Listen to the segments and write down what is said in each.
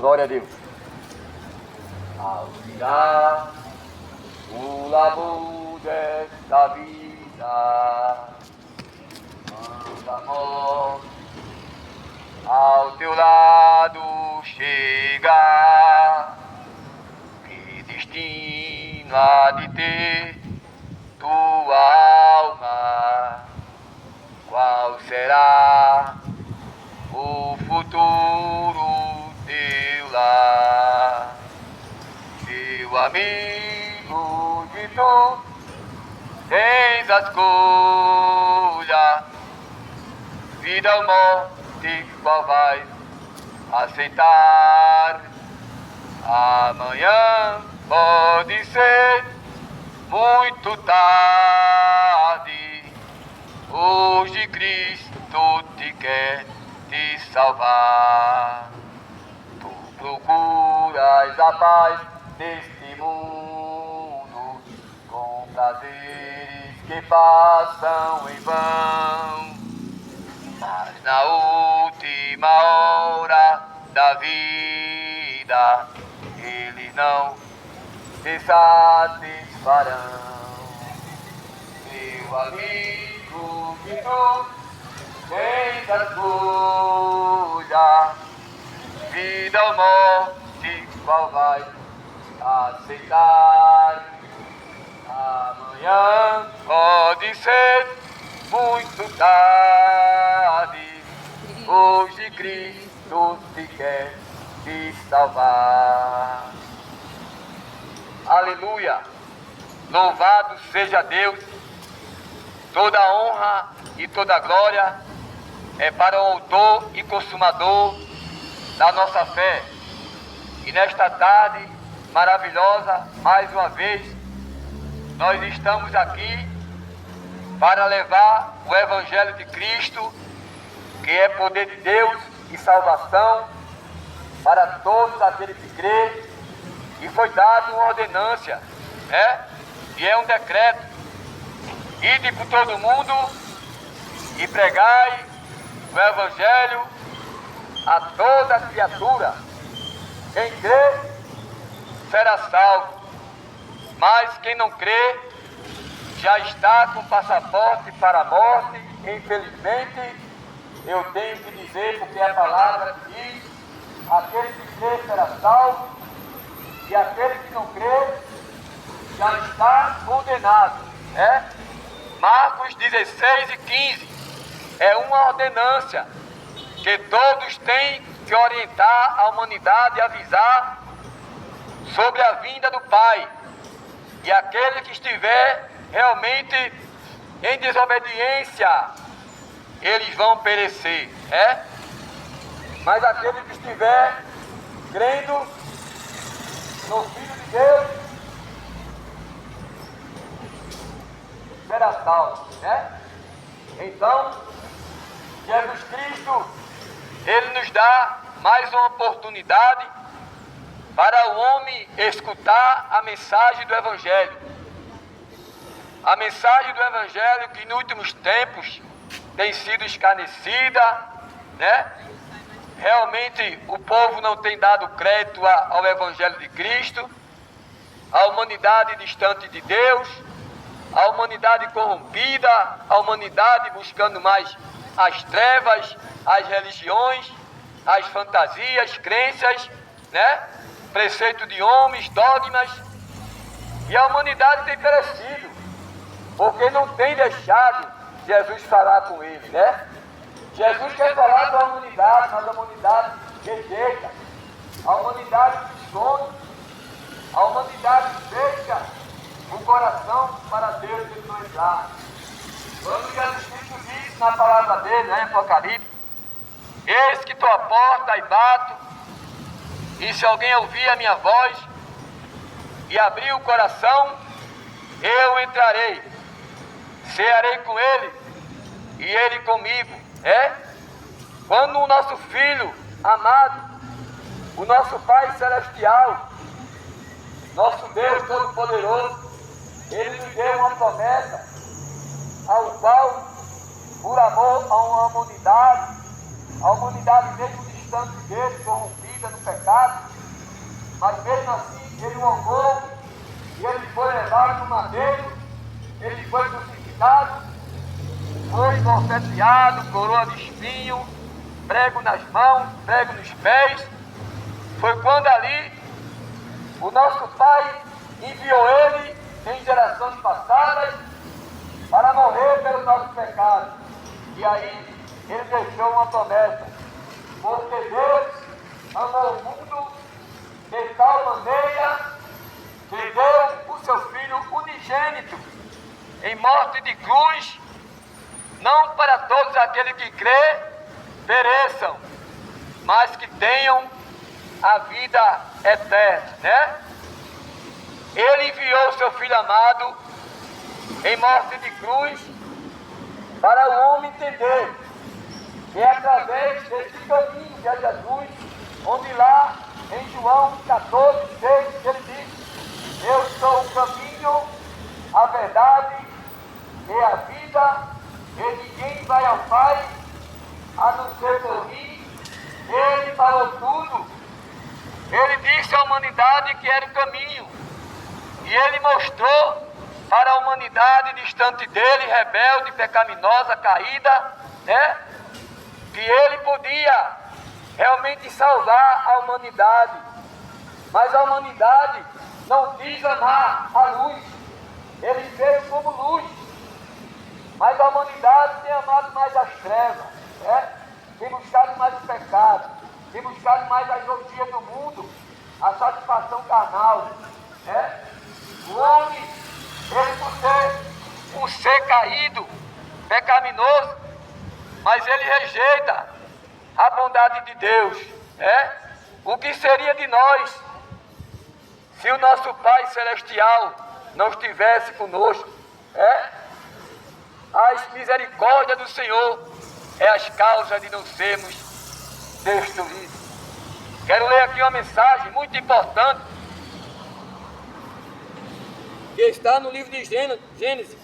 Glória a Deus. Ao tirar o labor desta vida, quando a morte ao teu lado chegar, que destino há de ter tua alma? Qual será o futuro teu lar? Meu amigo, de tu tens a escolha, vida ou morte, qual vais aceitar? Amanhã pode ser muito tarde, hoje Cristo te quer te salvar. Tu procuras a paz neste mundo, com prazeres que passam em vão, mas na última hora da vida eles não se satisfarão. Meu amigo, que tu tens a escolha, vida ou morte, qual vai aceitar? Amanhã pode ser muito tarde, hoje Cristo te quer te salvar. Aleluia! Louvado seja Deus! Toda honra e toda glória é para o autor e consumador da nossa fé. E nesta tarde maravilhosa, mais uma vez, nós estamos aqui para levar o Evangelho de Cristo, que é poder de Deus e salvação para todos aqueles que crêem. E foi dado uma ordenância, e é um decreto: ide por todo mundo e pregai o Evangelho a toda criatura. Quem crê será salvo, mas quem não crê já está com passaporte para a morte. Infelizmente, eu tenho que dizer, porque a palavra diz: aquele que crê será salvo, e aquele que não crê já está condenado. Marcos 16 e 15 é uma ordenância que todos têm que orientar a humanidade e avisar sobre a vinda do Pai. E aquele que estiver realmente em desobediência, eles vão perecer. Mas aquele que estiver crendo no Filho de Deus será salvo. Então, Jesus Cristo, Ele nos dá mais uma oportunidade para o homem escutar a mensagem do Evangelho. A mensagem do Evangelho que nos últimos tempos tem sido escarnecida, Realmente o povo não tem dado crédito ao Evangelho de Cristo, a humanidade distante de Deus, a humanidade corrompida, a humanidade buscando mais as trevas, as religiões, as fantasias, crenças, preceito de homens, dogmas. E a humanidade tem perecido, porque não tem deixado Jesus falar com ele, Jesus quer falar com a humanidade, mas a humanidade rejeita, a humanidade se esconde, a humanidade fecha o coração para Deus não entrar. Quando Jesus Cristo disse na palavra dele, em Apocalipse: eis que estou à porta e bato, e se alguém ouvir a minha voz e abrir o coração, eu entrarei, cearei com ele e ele comigo. Quando o nosso Filho amado, o nosso Pai Celestial, nosso Deus Todo-Poderoso, Ele nos deu uma promessa, ao qual, por amor a humanidade mesmo distante dele, corrompida, vida no pecado, mas mesmo assim ele o amou e ele foi levado no madeiro, ele foi crucificado, foi bofeteado, coroa de espinho, prego nas mãos, prego nos pés. Foi quando ali o nosso Pai enviou ele em gerações passadas para morrer pelos nossos pecados. E aí ele deixou uma promessa: porque Deus amou o mundo de tal maneira que deu o seu Filho unigênito em morte de cruz, não para todos aqueles que crê pereçam, mas que tenham a vida eterna, né? Ele enviou o seu Filho amado em morte de cruz para o homem entender que é através desse caminho de Jesus, onde lá em João 14, 6, ele diz: eu sou o caminho, a verdade e a vida, e ninguém vai ao Pai a não ser por mim. Ele falou tudo. Ele disse à humanidade que era o caminho, e ele mostrou para a humanidade distante dele, rebelde, pecaminosa, caída, né, que ele podia realmente salvar a humanidade. Mas a humanidade não quis amar a luz. Ele veio como luz, mas a humanidade tem amado mais as trevas, né? Tem buscado mais o pecado, tem buscado mais as orgias do mundo, a satisfação carnal, né? O homem, ele por ser um ser caído, pecaminoso, mas ele rejeita a bondade de Deus, né? O que seria de nós se o nosso Pai Celestial não estivesse conosco, né? A misericórdia do Senhor é as causas de não sermos destruídos. Quero ler aqui uma mensagem muito importante que está no livro de Gênesis.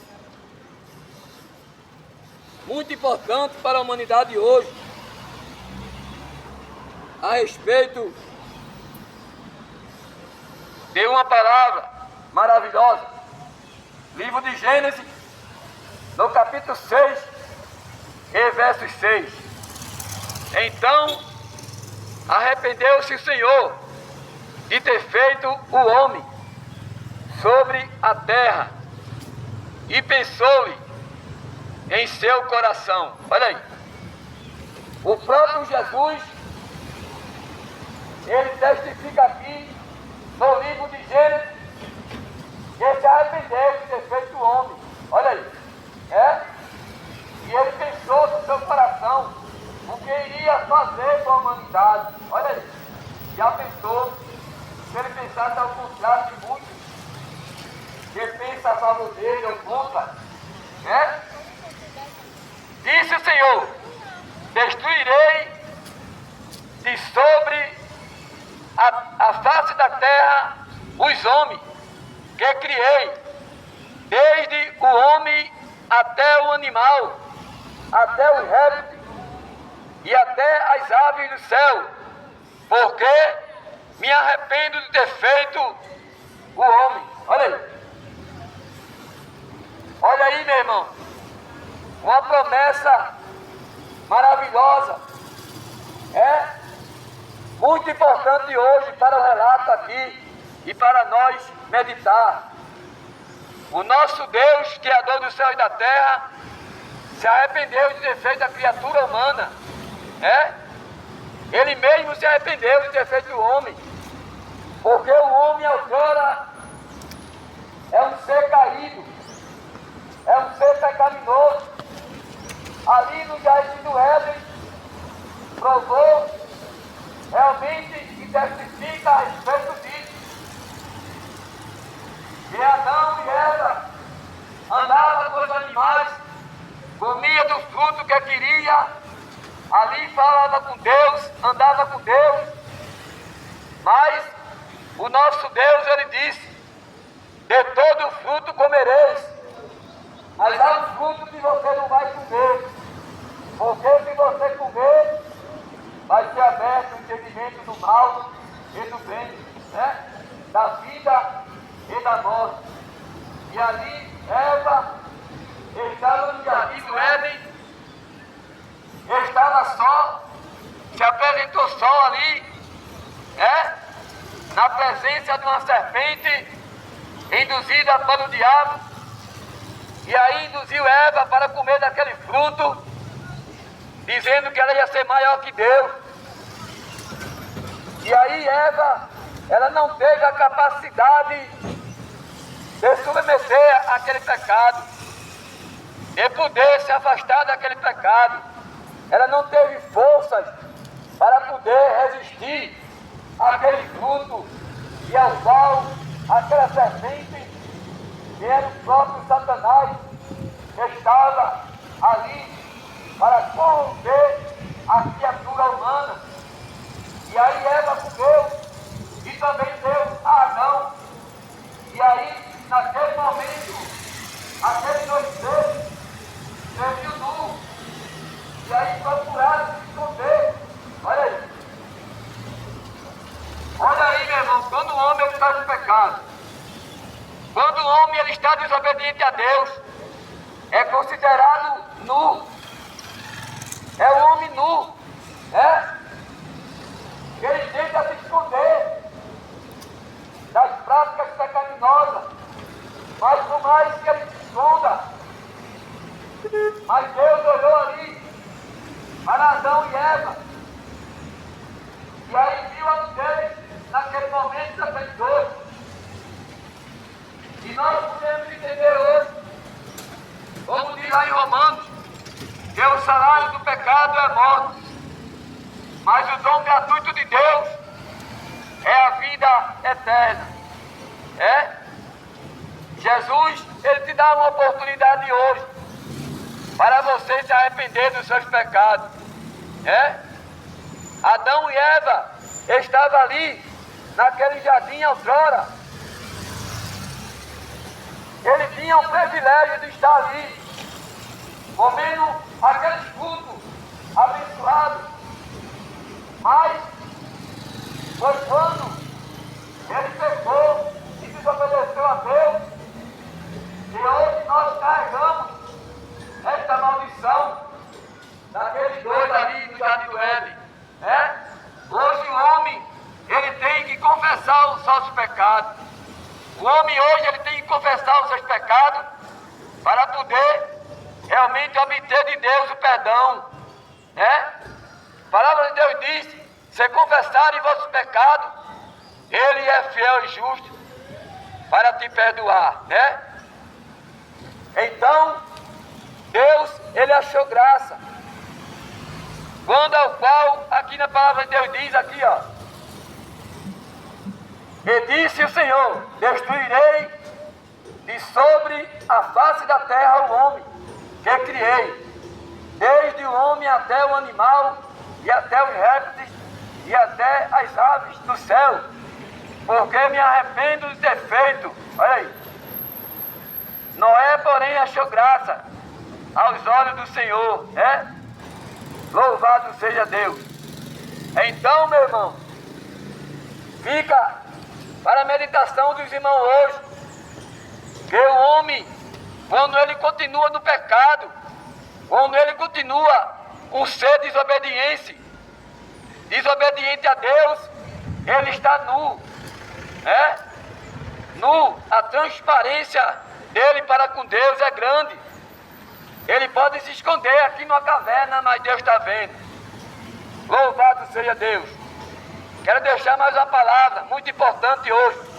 Muito importante para a humanidade hoje, a respeito de uma palavra maravilhosa. Livro de Gênesis, no capítulo 6, e versos 6. Então arrependeu-se o Senhor de ter feito o homem sobre a terra, e pensou-lhe em seu coração. Olha aí, o próprio Jesus, ele testifica aqui no livro de Gênesis que ele se arrependeu de ter feito o homem. Olha aí, e ele pensou no seu coração o que iria fazer com a humanidade. Olha aí, já pensou? Se ele pensasse ao contrário de muitos que pensa a favor dele ou contra, né? Disse o Senhor: destruirei de sobre a face da terra os homens que criei, desde o homem até o animal, até os répteis e até as aves do céu, porque me arrependo de ter feito o homem. Olha aí. Olha aí, meu irmão. Uma promessa maravilhosa. Muito importante hoje para o relato aqui e para nós meditar. O nosso Deus, Criador do céu e da terra, se arrependeu de ter feito a criatura humana. Ele mesmo se arrependeu de ter feito o homem, porque o homem agora é um ser caído, é um ser pecaminoso. Ali no jardim do Éden, provou realmente e testifica a respeito disso. E Adão e Eva andavam com os animais, comia do fruto que queria, ali falava com Deus, andava com Deus, mas o nosso Deus, ele disse: de todo o fruto comereis, mas há um fruto que você não vai comer, porque se você comer, vai ser aberto o entendimento do mal e do bem, né? Da vida e da morte. E ali Eva estava no jardim do Éden, estava só, se apresentou só ali, na presença de uma serpente induzida pelo diabo, e aí induziu Eva para comer daquele fruto, dizendo que ela ia ser maior que Deus. E aí Eva, ela não teve a capacidade de submeter àquele pecado, de poder se afastar daquele pecado. Ela não teve forças para poder resistir àquele fruto, e ao qual aquela serpente, que era o próprio Satanás, estava ali para corromper a criatura humana. E aí Eva comeu e também deu a Adão. E aí, naquele momento, aqueles dois seres se viu nu. E aí procuraram se esconder. Olha aí. Olha aí, meu irmão, quando o homem está no pecado, quando o homem ele está desobediente a Deus, é considerado nu. É o homem nu, ele tenta se esconder das práticas pecaminosas, mas por mais que ele se esconda, mas Deus olhou ali para Adão e Eva, e aí viu a nudez naquele momento daqueles dois. E nós podemos entender hoje, como diz lá em Romanos, que o salário do pecado é morte, mas o dom gratuito de Deus é a vida eterna. Jesus, ele te dá uma oportunidade hoje para você se arrepender dos seus pecados. Adão e Eva estavam ali naquele jardim outrora. Eles tinham o privilégio de estar ali comendo aqueles frutos abençoados. Mas foi quando ele pecou e desobedeceu a Deus, e hoje nós carregamos esta maldição daqueles dois ali no jardim do Éden. Hoje o homem, ele tem que confessar os seus pecados. O homem hoje, ele tem que confessar os seus pecados para poder realmente obter de Deus o perdão. A palavra de Deus diz: se confessarem vossos pecados, ele é fiel e justo para te perdoar, Então, Deus, ele achou graça, quando ao qual, aqui na palavra de Deus diz, aqui e disse o Senhor: destruirei de sobre a face da terra o homem que criei, desde o homem até o animal, e até os répteis, e até as aves do céu, porque me arrependo de ter feito. Olha aí. Noé, porém, achou graça aos olhos do Senhor, Louvado seja Deus. Então, meu irmão, fica para a meditação dos irmãos hoje, que o homem, quando ele continua no pecado, quando ele continua um ser desobediente a Deus, ele está nu, nu. A transparência dele para com Deus é grande. Ele pode se esconder aqui numa caverna, mas Deus está vendo. Louvado seja Deus. Quero deixar mais uma palavra muito importante hoje.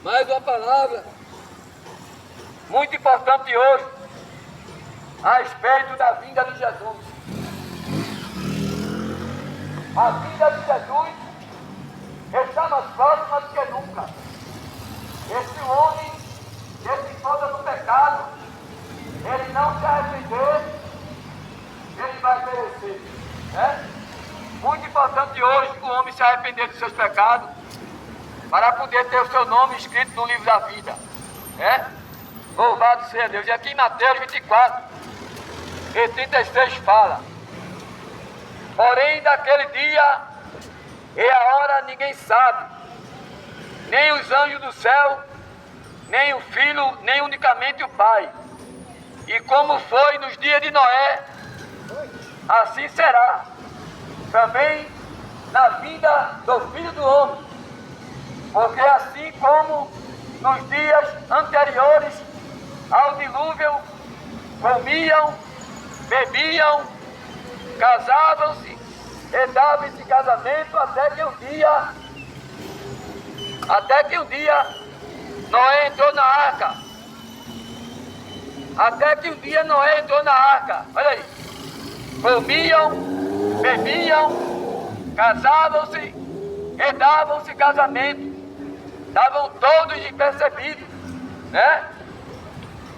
Mais uma palavra muito importante hoje a respeito da vinda de Jesus. A vinda de Jesus está mais próxima do que nunca. Esse homem que se encontra no pecado, ele não se arrepender, ele vai perecer. Muito importante hoje o homem se arrepender dos seus pecados, para poder ter o seu nome escrito no livro da vida. Louvado seja Deus. E aqui em Mateus 24, e 36 fala: porém daquele dia e a hora ninguém sabe, nem os anjos do céu, nem o Filho, nem unicamente o Pai. E como foi nos dias de Noé, assim será também na vinda do Filho do Homem. Porque assim como nos dias anteriores ao dilúvio, comiam, bebiam, casavam-se e davam-se casamento até que um dia Noé entrou na arca. Até que um dia Noé entrou na arca. Olha aí. Comiam, bebiam, casavam-se e davam-se casamento. Estavam todos despercebidos, né?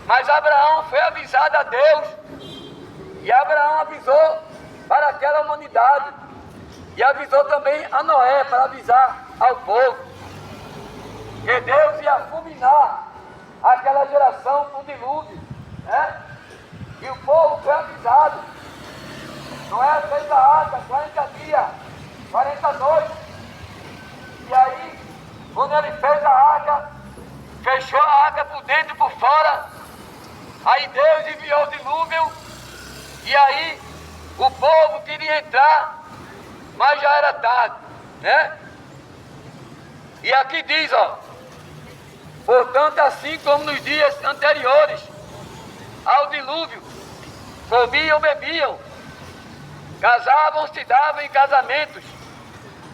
Mas Abraão foi avisado a Deus. E Abraão avisou para aquela humanidade. E avisou também a Noé para avisar ao povo que Deus ia fulminar aquela geração com dilúvio, né? E o povo foi avisado. Noé fez a arca 40 dias, 40 noites. E aí, quando ele fez a arca, fechou a arca por dentro e por fora. Aí Deus enviou o dilúvio. E aí, o povo queria entrar, mas já era tarde, né? E aqui diz, ó: portanto, assim como nos dias anteriores ao dilúvio, comiam, bebiam, casavam-se, davam em casamentos,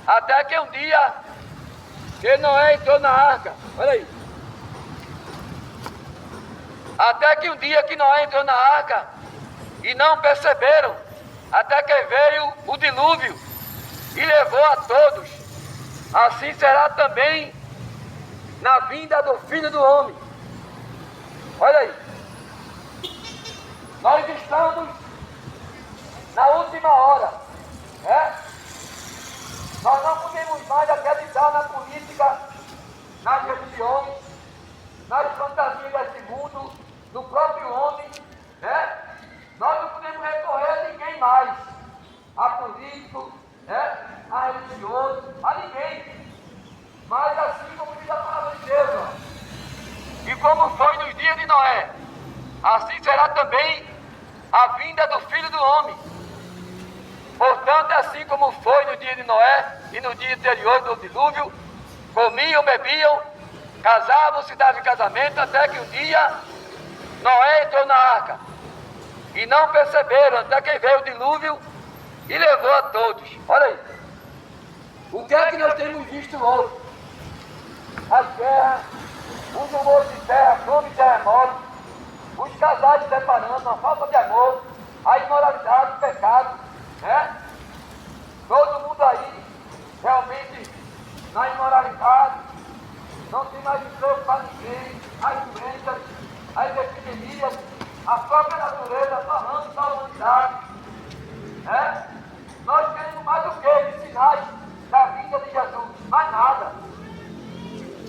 até que um dia que Noé entrou na arca. Olha aí. Até que um dia que Noé entrou na arca e não perceberam, até que veio o dilúvio e levou a todos. Assim será também na vinda do Filho do Homem. Olha aí. Nós estamos na última hora, né? Nós não podemos mais acreditar na política, nas religiões, nas fantasias desse mundo, do próprio homem, né? Nós não podemos recorrer a ninguém mais, a político, né? A religioso, a ninguém. Mas assim como diz a palavra de Deus, ó, e como foi nos dias de Noé, assim será também a vinda do Filho do Homem. Portanto, assim como foi no dia de Noé e no dia anterior do dilúvio, comiam, bebiam, casavam-se, davam em casamento, até que um dia Noé entrou na arca. E não perceberam, até que veio o dilúvio e levou a todos. Olha aí. O que é que nós temos visto hoje? As guerras, os rumores de terra, fome e terremoto, os casais se separando, a falta de amor, a imoralidade, o pecado, né? Todo mundo aí, realmente, na imoralidade, não tem mais emprego para ninguém, as doenças, as epidemias, a própria natureza falando da humanidade, né? Nós queremos mais o quê? De sinais da vinda de Jesus? Mais nada.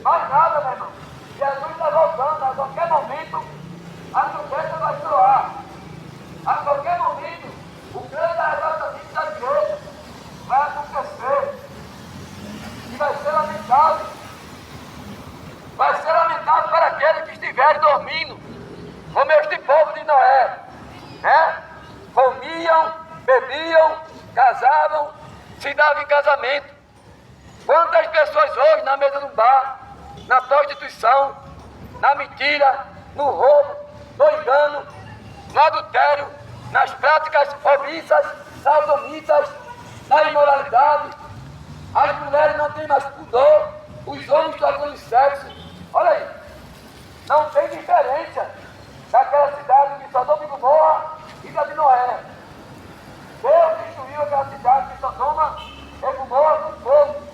Mais nada, meu irmão. Jesus está voltando, a qualquer momento a trombeta vai soar. A qualquer momento o grande arrebatamento da igreja vai acontecer. E vai ser lamentável. Vai ser lamentável para aqueles que estiverem dormindo, como este povo de Noé, né? Comiam, bebiam, casavam, se davam em casamento. Quantas pessoas hoje na mesa do bar, na prostituição, na mentira, no roubo, no engano, no adultério, nas práticas omissas, sodomitas, na imoralidade. As mulheres não têm mais pudor, os homens trocando sexo. Olha aí, não tem diferença daquela cidade de Sodoma e Gomorra e da de Noé. Deus destruiu aquela cidade de Sodoma e Gomorra com fogo.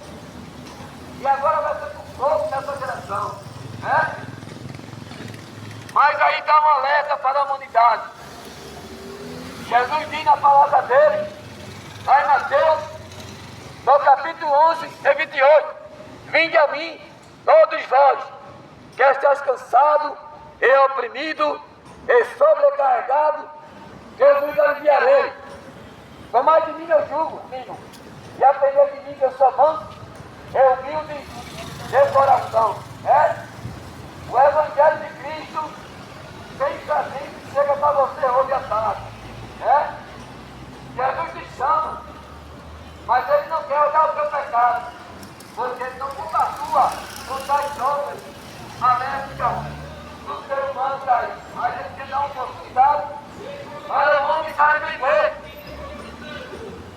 E agora vai ser com fogo nessa geração, né? Mas aí dá um alerta para a humanidade. Jesus diz na palavra dele, lá em Mateus, no capítulo 11 e 28, vinde a mim, todos vós, que estáis cansados e oprimidos e sobrecarregados, Jesus aliviarei. Tomai de mim meu jugo, filho, e aprendei de mim que eu sou manso, é humilde de coração. O Evangelho de Cristo sempre chega para você hoje à tarde. Jesus te chama, mas Ele não quer olhar o teu pecado, porque Ele não compactua com tais obras maléficas do ser humano para isso. Mas Ele quer dar uma oportunidade para o homem se arrepender.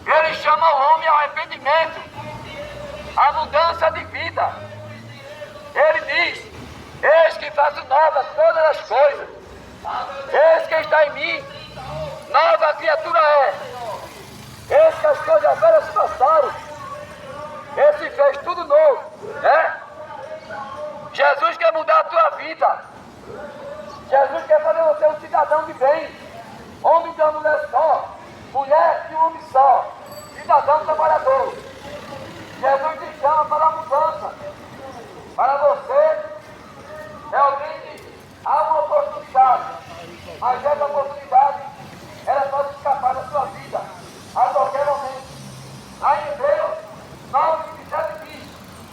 Ele chama o homem ao arrependimento, à mudança de vida. Ele diz: eis que faço novas todas as coisas, eis que está em mim, nova criatura é. Eis que as coisas velhas passaram, esse fez tudo novo. Jesus quer mudar a tua vida. Jesus quer fazer você um cidadão de bem, homem de uma mulher só, mulher de um homem só, cidadão trabalhador. Jesus te chama para a mudança. Para você, realmente há uma oportunidade, mas essa oportunidade, ela pode escapar da sua vida a qualquer momento. Lá em Hebreus 9:27 diz: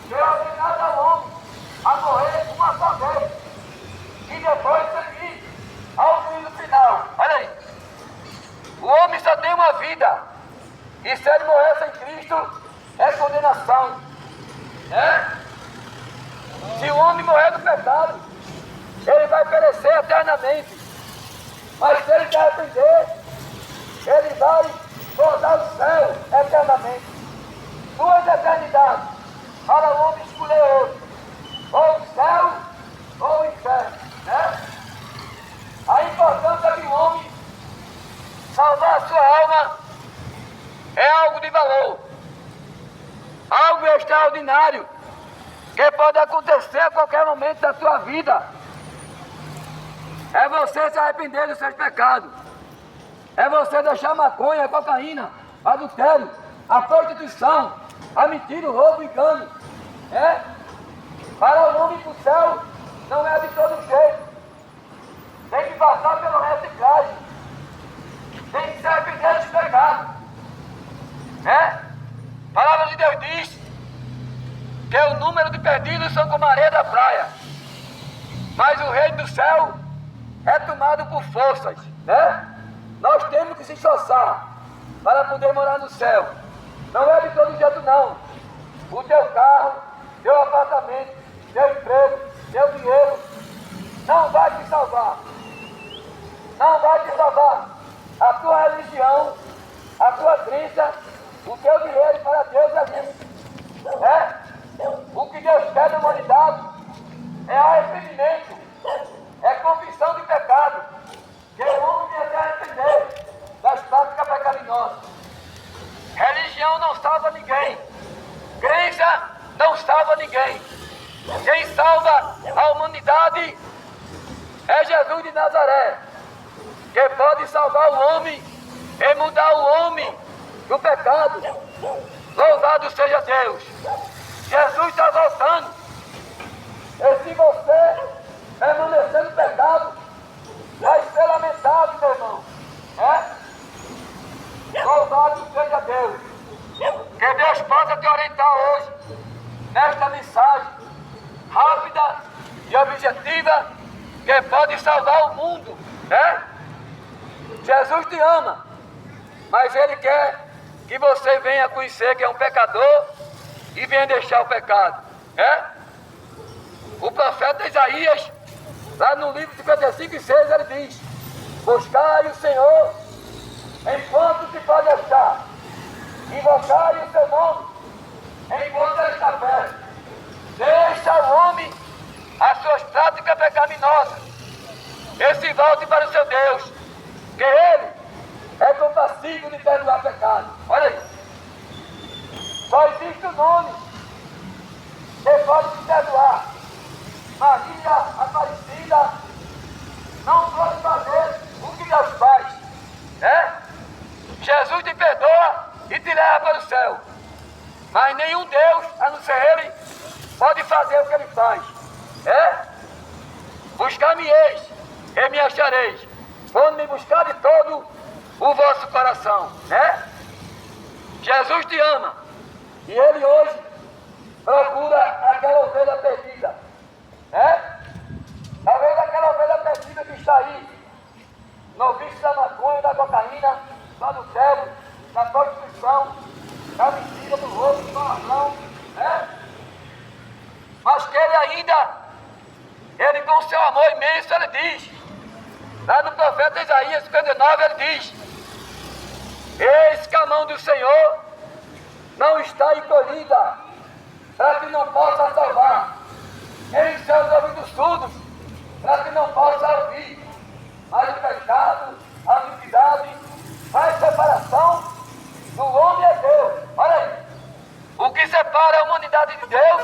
Deus ordenado ao homem a morrer uma só vez, e depois seguir ao juízo final. Olha aí, o homem só tem uma vida, e se ele morrer sem Cristo, é condenação. Se o homem morrer no pecado, ele vai perecer eternamente. Mas se ele se arrepender, ele vai voltar ao céu eternamente. Duas eternidades para o homem escolher hoje: ou o céu ou o inferno. A importância de um homem salvar a sua alma é algo de valor, algo extraordinário, que pode acontecer a qualquer momento da sua vida. É você se arrepender dos seus pecados. É você deixar a maconha, a cocaína, adultério, a prostituição, a mentira, o roubo, o engano. Para o homem para o céu, não é de todo jeito. Tem que passar pela reciclagem. Tem que se arrepender dos pecados. A palavra de Deus diz que o número de perdidos são como a areia da praia, mas o reino do céu é tomado por forças. Nós temos que se esforçar para poder morar no céu. Não é de todo jeito não. O teu carro, teu apartamento, teu emprego, teu dinheiro não vai te salvar. Não vai te salvar. A tua religião, a tua crença, o teu dinheiro para Deus é isso. O que Deus quer da humanidade é arrependimento, é confissão de pecado, que o homem venha se arrepender das práticas pecaminosas. Religião não salva ninguém, crença não salva ninguém. Quem salva a humanidade é Jesus de Nazaré, que pode salvar o homem e mudar o homem do pecado. Louvado seja Deus! Jesus está voltando. E se você permanecer no pecado, vai ser lamentável, meu irmão. Louvado seja Deus! Que Deus possa te orientar hoje nesta mensagem rápida e objetiva, que pode salvar o mundo. Jesus te ama, mas Ele quer que você venha conhecer que é um pecador e venha deixar o pecado. O profeta Isaías, lá no livro 55:6, ele diz: buscai o Senhor enquanto se pode achar, invocai o seu nome enquanto ele está perto. Deixa o homem as suas práticas pecaminosas e se volte para o seu Deus, que Ele é compassivo de perdoar pecado. Olha aí, só existe um nome que pode te perdoar. Maria Aparecida não pode fazer o que Deus faz. Jesus te perdoa e te leva para o céu, mas nenhum Deus, a não ser Ele, pode fazer o que Ele faz. Buscar-me-eis e me achareis, quando me buscar de todo o vosso coração, né? Jesus te ama. E Ele hoje procura aquela ovelha perdida, né? Talvez aquela ovelha perdida que está aí, no vício da maconha, da cocaína, do adultério, da prostituição, da mentira, do roubo, do palavrão, né? Mas que Ele com seu amor imenso, Ele diz, lá no profeta Isaías 59, Ele diz: eis que a mão do Senhor não está encolhida, para que não possa salvar, em seus ouvidos surdos, para que não possa ouvir, mas o pecado, a iniquidade, faz separação do homem e Deus. Olha aí, o que separa a humanidade de Deus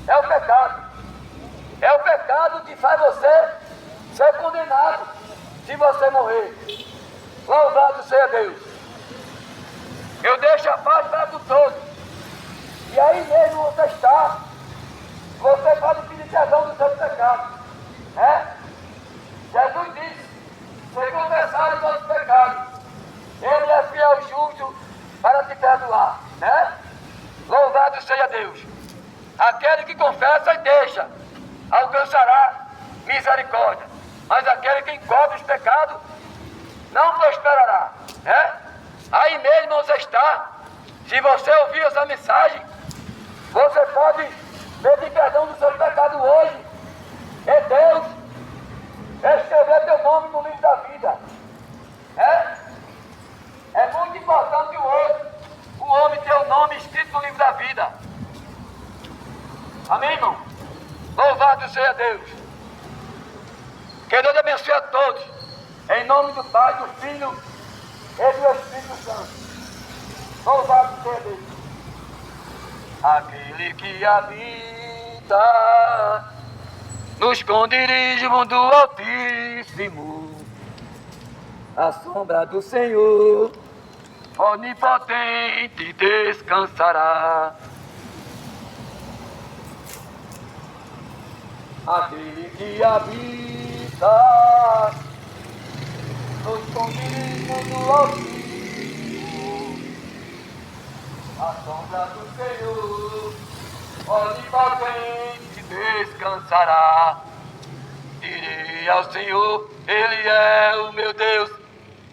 é o pecado. É o pecado que faz você ser condenado se você morrer. Louvado seja Deus. Eu deixo a paz para todos. E aí mesmo você está, você pode pedir perdão dos seus pecados. Jesus disse: se confessar os nossos pecados, Ele é fiel e justo para te perdoar. Louvado seja Deus. Aquele que confessa e deixa, alcançará misericórdia. Mas aquele que encobre os pecados, não prosperará. Aí mesmo você está. Se você ouvir essa mensagem, você pode pedir perdão dos seus pecados hoje. E Deus escrever teu nome no livro da vida. É muito importante o homem ter o nome escrito no livro da vida. Amém, irmão? Louvado seja Deus. Que Deus abençoe a todos. Em nome do Pai, do Filho e do Espírito Santo. Louvado seja Deus. Aquele que habita no esconderijo do Altíssimo, a sombra do Senhor onipotente descansará. Aquele que habita no esconderijo do Altíssimo, a sombra do Senhor onipotente descansará. Direi ao Senhor, Ele é o meu Deus.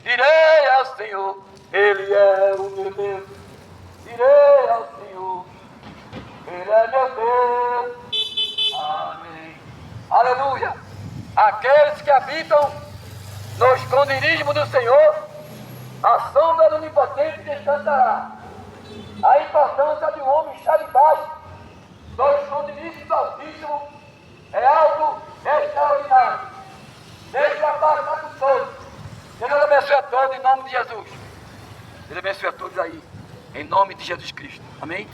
Direi ao Senhor, Ele é o meu Deus. Direi ao Senhor, Ele é meu Deus. Amém. Aleluia. Aqueles que habitam no esconderijo do Senhor, a sombra do Onipotente descansará. A importância de um homem estar debaixo do esconderijo do Altíssimo é algo extraordinário. Deixa a paz para com todos. Deus abençoe a todos em nome de Jesus. Deus abençoe a todos aí, em nome de Jesus Cristo. Amém?